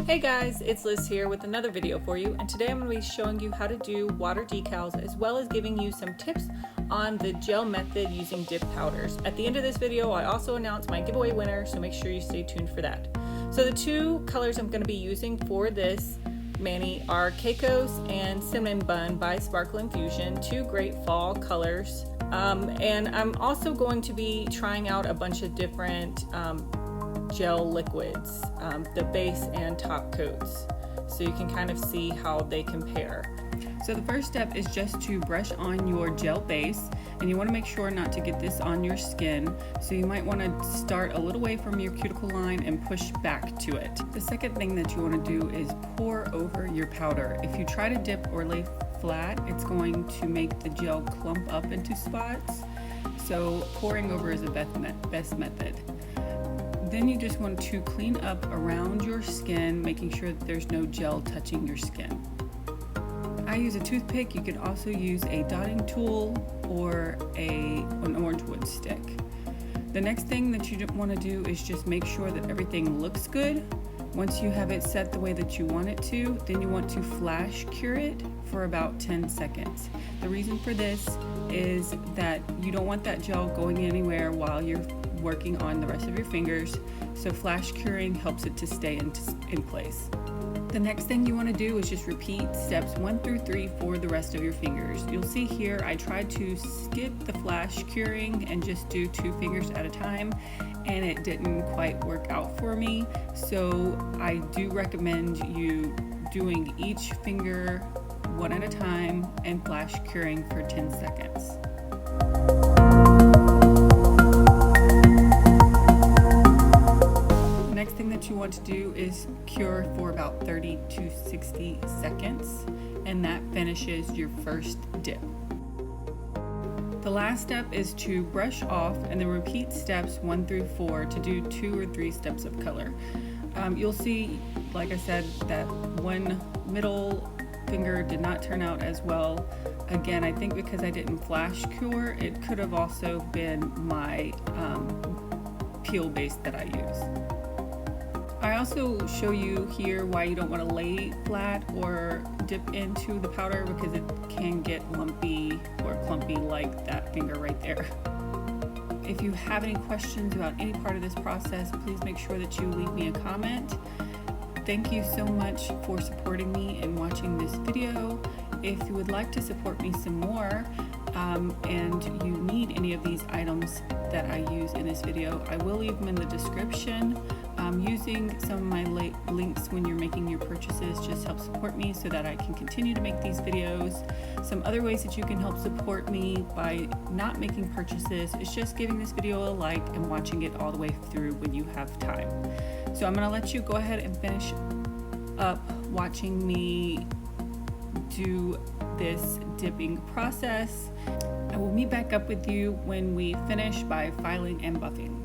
Hey guys, it's Liz here with another video for you, and today I'm going to be showing you how to do water decals as well as giving you some tips on the gel method using dip powders. At the end of this video I also announce my giveaway winner, so make sure you stay tuned for that. So the two colors I'm going to be using for this mani are Caicos and Cinnamon Bun by Sparkle Infusion, two great fall colors. And I'm also going to be trying out a bunch of different gel liquids, the base and top coats, so you can kind of see how they compare. So the first step is just to brush on your gel base, and you want to make sure not to get this on your skin, so you might want to start a little way from your cuticle line and push back to it. The second thing that you want to do is pour over your powder. If you try to dip or lay flat, it's going to make the gel clump up into spots, so pouring over is the best method. Then you just want to clean up around your skin, making sure that there's no gel touching your skin. I use a toothpick. You could also use a dotting tool or an orange wood stick. The next thing that you want to do is just make sure that everything looks good. Once you have it set the way that you want it to, then you want to flash cure it for about 10 seconds. The reason for this is that you don't want that gel going anywhere while you're working on the rest of your fingers, so flash curing helps it to stay in place. The next thing you want to do is just repeat steps 1 through 3 for the rest of your fingers. You'll see here I tried to skip the flash curing and just do 2 fingers at a time, and it didn't quite work out for me, so I do recommend you doing each finger one at a time and flash curing for 10 seconds. You want to do is cure for about 30 to 60 seconds, and that finishes your first dip. The last step is to brush off and then repeat steps 1 through 4 to do 2 or 3 steps of color. You'll see, like I said, that one middle finger did not turn out as well. Again, I think because I didn't flash cure, it could have also been my peel base that I use. I also show you here why you don't want to lay flat or dip into the powder, because it can get lumpy or clumpy like that finger right there. If you have any questions about any part of this process, please make sure that you leave me a comment. Thank you so much for supporting me and watching this video. If you would like to support me some more, and you need any of these items that I use in this video, I will leave them in the description. Using some of my links when you're making your purchases just helps support me so that I can continue to make these videos. Some other ways that you can help support me by not making purchases is just giving this video a like and watching it all the way through when you have time. So I'm going to let you go ahead and finish up watching me do this dipping process. I will meet back up with you when we finish by filing and buffing.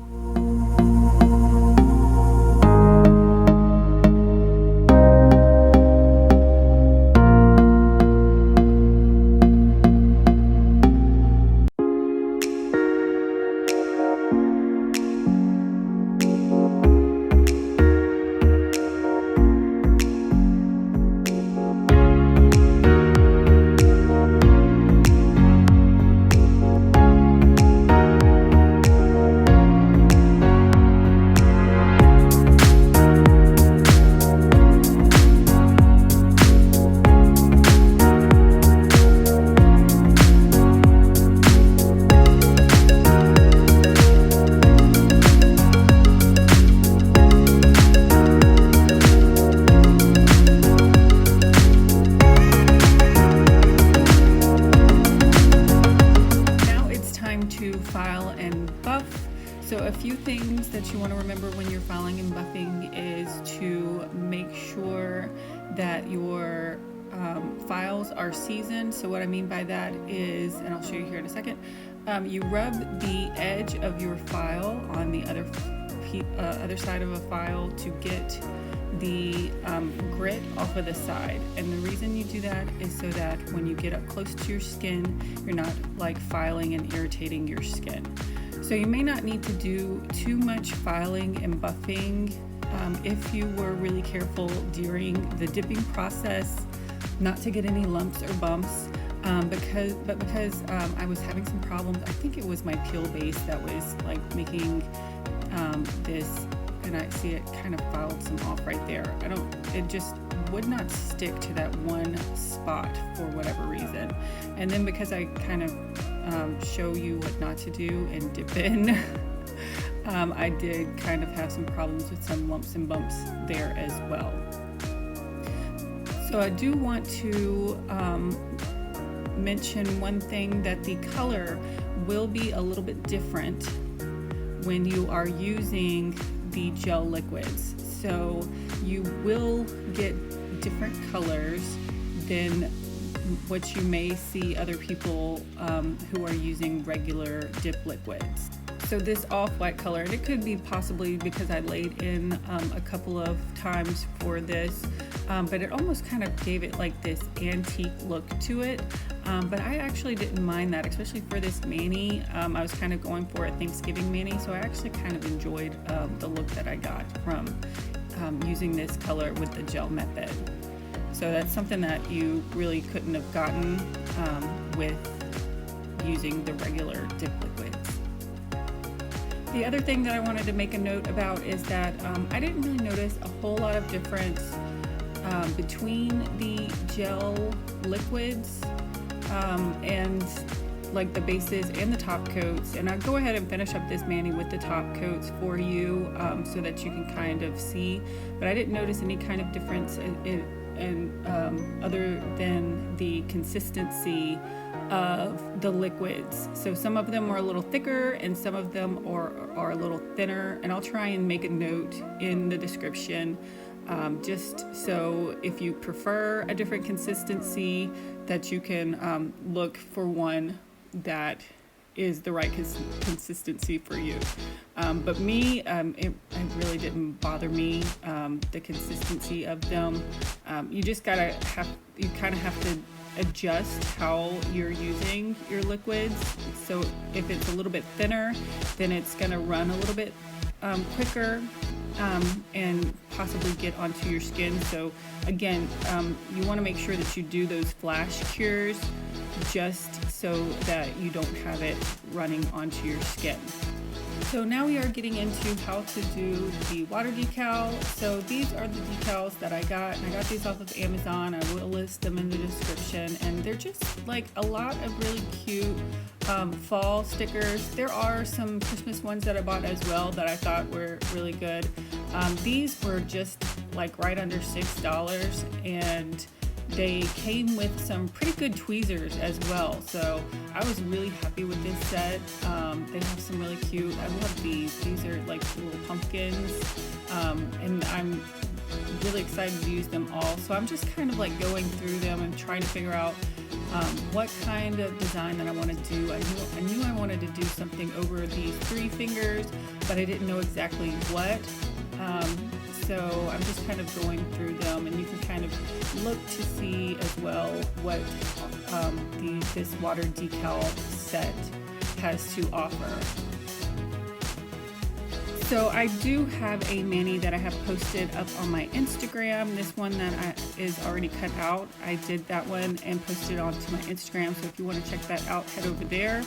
File and buff. So a few things that you want to remember when you're filing and buffing is to make sure that your files are seasoned. So what I mean by that is, and I'll show you here in a second, you rub the edge of your file on the other side of a file to get the grit off of the side, and the reason you do that is so that when you get up close to your skin, you're not like filing and irritating your skin. So you may not need to do too much filing and buffing if you were really careful during the dipping process not to get any lumps or bumps. Because I was having some problems. I think it was my peel base that was like making this, and I see it kind of filed some off right there. It just would not stick to that one spot for whatever reason. And then because I kind of show you what not to do and dip in, I did kind of have some problems with some lumps and bumps there as well. So I do want to mention one thing, that the color will be a little bit different when you are using the gel liquids. So you will get different colors than what you may see other people who are using regular dip liquids. So this off-white color, and it could be possibly because I laid in a couple of times for this, but it almost kind of gave it like this antique look to it. But I actually didn't mind that, especially for this mani. I was kind of going for a Thanksgiving mani, so I actually kind of enjoyed the look that I got from using this color with the gel method. So that's something that you really couldn't have gotten with using the regular dip liquids. The other thing that I wanted to make a note about is that I didn't really notice a whole lot of difference between the gel liquids and like the bases and the top coats. And I'll go ahead and finish up this mani with the top coats for you so that you can kind of see, but I didn't notice any kind of difference in other than the consistency of the liquids. So some of them are a little thicker and some of them are a little thinner, and I'll try and make a note in the description just so if you prefer a different consistency that you can look for one that is the right consistency for you. But me, it really didn't bother me, the consistency of them. You just kind of have to adjust how you're using your liquids. So if it's a little bit thinner, then it's going to run a little bit quicker and possibly get onto your skin. So again, you want to make sure that you do those flash cures just so that you don't have it running onto your skin. So now we are getting into how to do the water decal. So these are the decals that I got, and I got these off of Amazon. I will list them in the description, and they're just like a lot of really cute fall stickers. There are some Christmas ones that I bought as well that I thought were really good. These were just like right under $6, and they came with some pretty good tweezers as well. So I was really happy with this set. They have some really cute, I love these. These are like little pumpkins, and I'm really excited to use them all. So I'm just kind of like going through them and trying to figure out what kind of design that I want to do. I knew I wanted to do something over these 3 fingers, but I didn't know exactly what. So I'm just kind of going through them, and you can kind of look to see as well what this water decal set has to offer. So I do have a mani that I have posted up on my Instagram. This one that is already cut out. I did that one and posted it onto my Instagram. So if you want to check that out, head over there.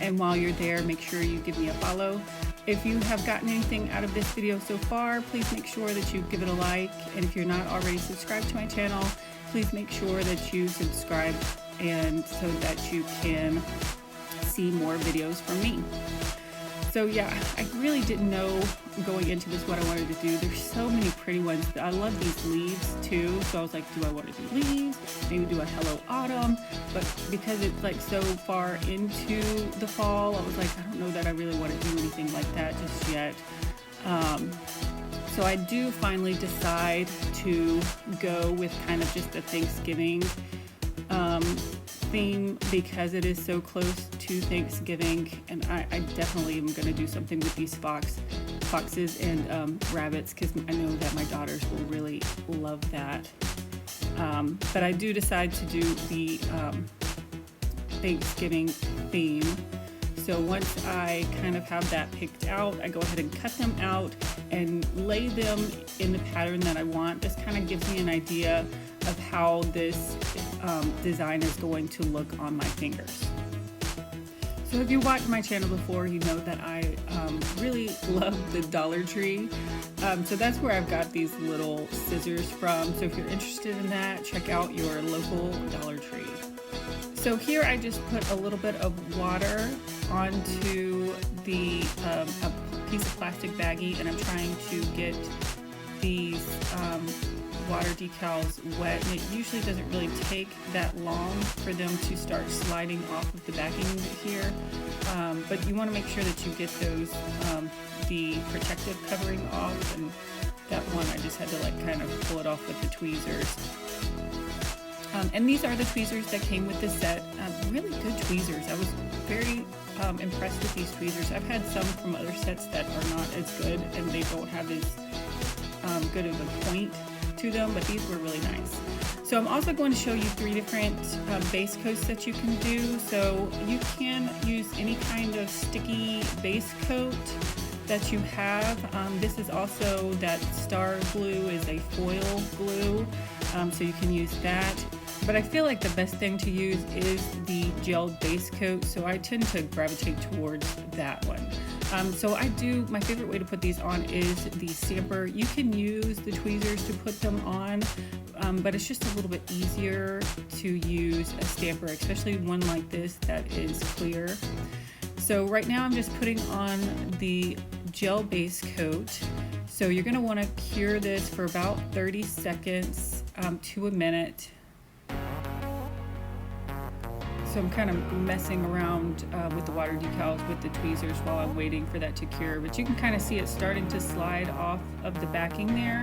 And while you're there, make sure you give me a follow. If you have gotten anything out of this video so far, please make sure that you give it a like. And if you're not already subscribed to my channel, please make sure that you subscribe, and so that you can see more videos from me. So yeah, I really didn't know going into this what I wanted to do. There's so many pretty ones. I love these leaves too. So I was like, do I want to do leaves? Maybe do a Hello Autumn. But because it's like so far into the fall, I was like, I don't know that I really want to do anything like that just yet. So I do finally decide to go with kind of just a Thanksgiving theme, because it is so close to Thanksgiving, and I definitely am going to do something with these foxes and rabbits, because I know that my daughters will really love that. But I do decide to do the Thanksgiving theme. So once I kind of have that picked out, I go ahead and cut them out, and lay them in the pattern that I want. This kind of gives me an idea of how this design is going to look on my fingers. So if you watched my channel before, you know that I really love the Dollar Tree. So that's where I've got these little scissors from. So if you're interested in that, check out your local Dollar Tree. So here I just put a little bit of water onto the a piece of plastic baggie, and I'm trying to get these water decals wet, and it usually doesn't really take that long for them to start sliding off of the backing here, but you want to make sure that you get those the protective covering off, and that one I just had to like kind of pull it off with the tweezers. And these are the tweezers that came with the set. Really good tweezers. I was very impressed with these tweezers. I've had some from other sets that are not as good, and they don't have as good of a point to them, but these were really nice. So I'm also going to show you 3 different base coats that you can do. So you can use any kind of sticky base coat that you have. This is also that star glue is a foil glue, so you can use that. But I feel like the best thing to use is the gel base coat, so I tend to gravitate towards that one. So my favorite way to put these on is the stamper. You can use the tweezers to put them on, but it's just a little bit easier to use a stamper, especially one like this that is clear. So right now I'm just putting on the gel base coat. So you're going to want to cure this for about 30 seconds to a minute. So I'm kind of messing around with the water decals with the tweezers while I'm waiting for that to cure, but you can kind of see it starting to slide off of the backing there.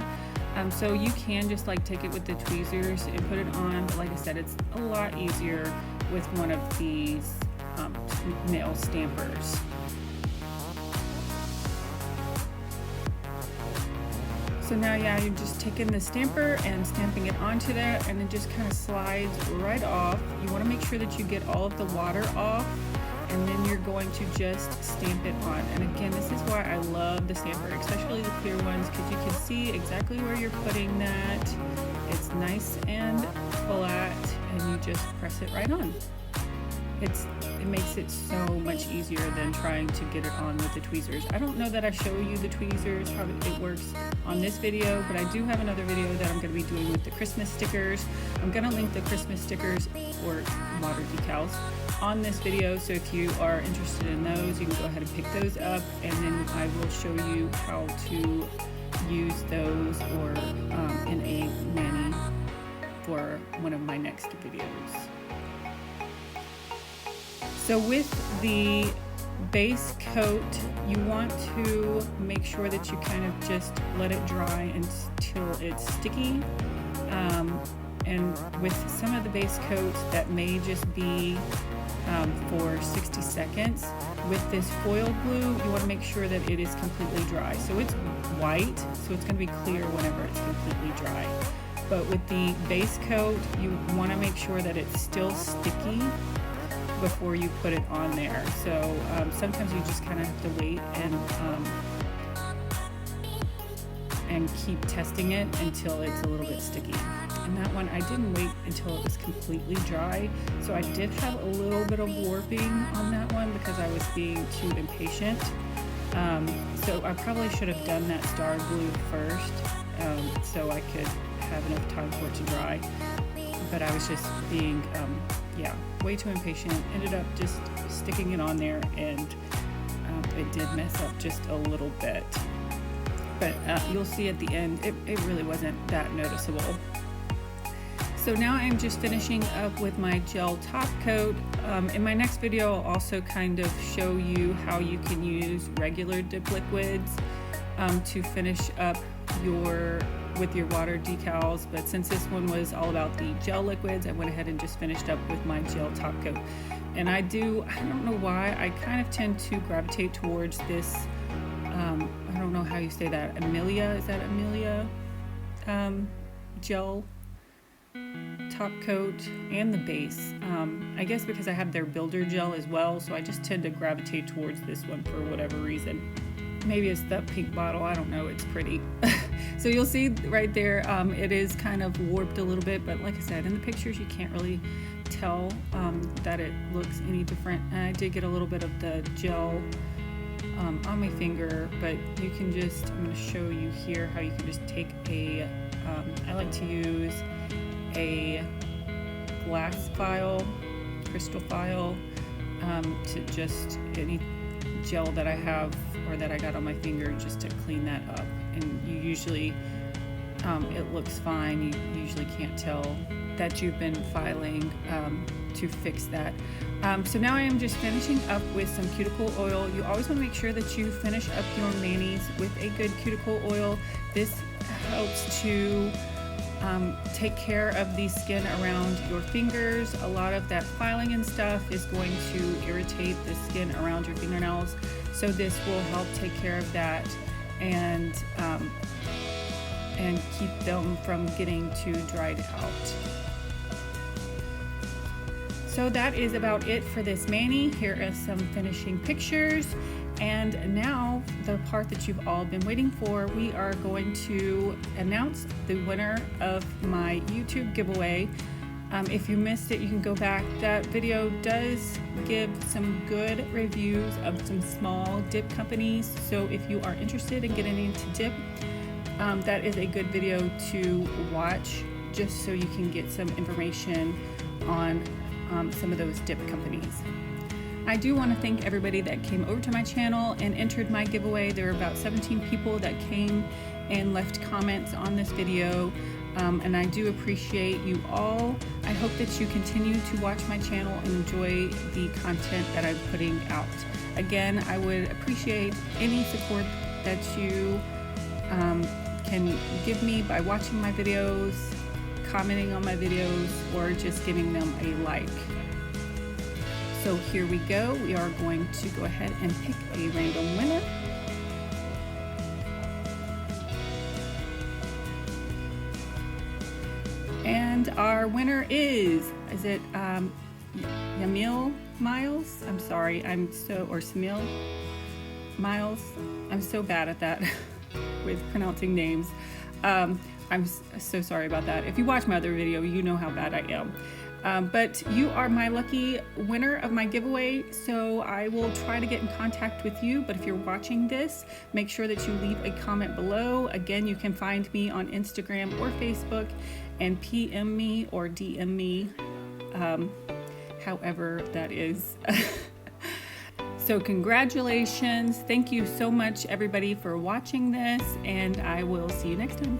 So you can just like take it with the tweezers and put it on, but like I said, it's a lot easier with one of these nail stampers. So now, yeah, you're just taking the stamper and stamping it onto that, and it just kind of slides right off. You want to make sure that you get all of the water off, and then you're going to just stamp it on. And again, this is why I love the stamper, especially the clear ones, because you can see exactly where you're putting that. It's nice and flat, and you just press it right on. It makes it so much easier than trying to get it on with the tweezers. I don't know that I show you the tweezers, how it works on this video, but I do have another video that I'm going to be doing with the Christmas stickers. I'm going to link the Christmas stickers or water decals on this video, so if you are interested in those, you can go ahead and pick those up, and then I will show you how to use those or in a mani for one of my next videos. So with the base coat, you want to make sure that you kind of just let it dry until it's sticky. And with some of the base coats, that may just be for 60 seconds. With this foil glue, you want to make sure that it is completely dry. So it's white, so it's going to be clear whenever it's completely dry. But with the base coat, you want to make sure that it's still sticky before you put it on there. So sometimes you just kind of have to wait and keep testing it until it's a little bit sticky. And that one, I didn't wait until it was completely dry, so I did have a little bit of warping on that one because I was being too impatient. So I probably should have done that star glue first, so I could have enough time for it to dry. But I was just being way too impatient. Ended up just sticking it on there, and it did mess up just a little bit. But you'll see at the end, it really wasn't that noticeable. So now I'm just finishing up with my gel top coat. In my next video, I'll also kind of show you how you can use regular dip liquids to finish up with your water decals, but since this one was all about the gel liquids, I went ahead and just finished up with my gel top coat. And I don't know why, I kind of tend to gravitate towards this, I don't know how you say that, Aimeili, is that Aimeili gel top coat, and the base. I guess because I have their builder gel as well, so I just tend to gravitate towards this one for whatever reason. maybe it's the pink bottle, I don't know, it's pretty. So you'll see right there, it is kind of warped a little bit, but like I said, in the pictures you can't really tell that it looks any different. And I did get a little bit of the gel on my finger, but you can just, I'm going to show you here how you can just take a, I like to use a glass file, crystal file, to just any gel that I have or that I got on my finger, just to clean that up. And you usually, it looks fine. You usually can't tell that you've been filing to fix that. So now I am just finishing up with some cuticle oil. You always want to make sure that you finish up your manis with a good cuticle oil. This helps to take care of the skin around your fingers. A lot of that filing and stuff is going to irritate the skin around your fingernails. So this will help take care of that and keep them from getting too dried out. So that is about it for this mani. Here are some finishing pictures. And now the part that you've all been waiting for, we are going to announce the winner of my YouTube giveaway. If you missed it, you can go back. That video does give some good reviews of some small dip companies. So if you are interested in getting into dip, that is a good video to watch, just so you can get some information on some of those dip companies. I do want to thank everybody that came over to my channel and entered my giveaway. There were about 17 people that came and left comments on this video, and I do appreciate you all. I hope that you continue to watch my channel and enjoy the content that I'm putting out. Again, I would appreciate any support that you can give me by watching my videos, commenting on my videos, or just giving them a like. So here we go. We are going to go ahead and pick a random winner. And our winner is it Yamil Miles? I'm sorry, or Smil Miles. I'm so bad at that with pronouncing names. I'm so sorry about that. If you watch my other video, you know how bad I am. But you are my lucky winner of my giveaway, so I will try to get in contact with you. But if you're watching this, make sure that you leave a comment below. Again, you can find me on Instagram or Facebook and PM me or DM me, however that is. So congratulations. Thank you so much, everybody, for watching this, and I will see you next time.